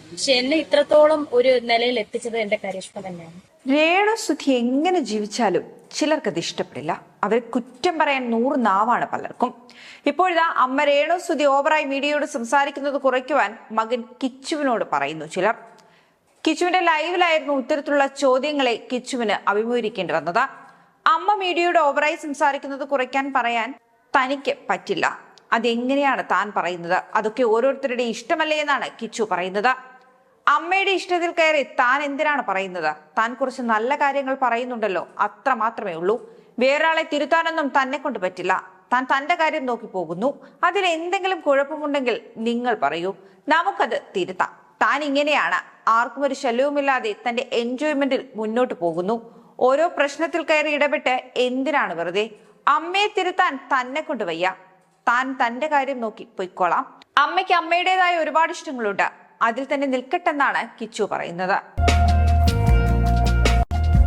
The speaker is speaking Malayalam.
പക്ഷെ എന്നെ ഇത്രത്തോളം ഒരു നിലയിൽ എത്തിച്ചത് എന്റെ കരിഷ്മ തന്നെയാണ്. രേണുസുധി എങ്ങനെ ജീവിച്ചാലും ചിലർക്കത് ഇഷ്ടപ്പെടില്ല. അവരെ കുറ്റം പറയാൻ 100 നാവാണ് പലർക്കും. ഇപ്പോഴിതാ അമ്മ രേണുസുധി ഓവറായി മീഡിയയോട് സംസാരിക്കുന്നത് കുറയ്ക്കുവാൻ മകൻ കിച്ചുവിനോട് പറയുന്നു ചിലർ. കിച്ചുവിന്റെ ലൈവിലായിരുന്നു ഇത്തരത്തിലുള്ള ചോദ്യങ്ങളെ കിച്ചുവിന് അഭിമുഖീകരിക്കേണ്ടി വന്നത്. അമ്മ മീഡിയയോട് ഓവറായി സംസാരിക്കുന്നത് കുറയ്ക്കാൻ പറയാൻ തനിക്ക് പറ്റില്ല. അതെങ്ങനെയാണ് താൻ പറയുന്നത്? അതൊക്കെ ഓരോരുത്തരുടെ ഇഷ്ടമല്ലേ എന്നാണ് കിച്ചു പറയുന്നത്. അമ്മയുടെ ഇഷ്ടത്തിൽ കയറി താൻ എന്തിനാണ് പറയുന്നത്? താൻ കുറച്ച് നല്ല കാര്യങ്ങൾ പറയുന്നുണ്ടല്ലോ, അത്ര മാത്രമേ ഉള്ളൂ. വേറൊരാളെ തിരുത്താനൊന്നും തന്നെ കൊണ്ട് പറ്റില്ല. താൻ തന്റെ കാര്യം നോക്കി പോകുന്നു. അതിൽ എന്തെങ്കിലും കുഴപ്പമുണ്ടെങ്കിൽ നിങ്ങൾ പറയൂ, നമുക്കത് തിരുത്താം. താൻ ഇങ്ങനെയാണ്, ആർക്കും ഒരു ശല്യവുമില്ലാതെ തന്റെ എൻജോയ്മെന്റിൽ മുന്നോട്ട് പോകുന്നു. ഓരോ പ്രശ്നത്തിൽ കയറി ഇടപെട്ട് എന്തിനാണ് വെറുതെ? അമ്മയെ തിരുത്താൻ തന്നെ കൊണ്ട് വയ്യ. താൻ തന്റെ കാര്യം നോക്കി പൊയ്ക്കോളാം. അമ്മയ്ക്ക് അമ്മയുടേതായ ഒരുപാട് ഇഷ്ടങ്ങളുണ്ട്, അതിൽ തന്നെ നിൽക്കട്ടെന്നാണ് കിച്ചു പറയുന്നത്.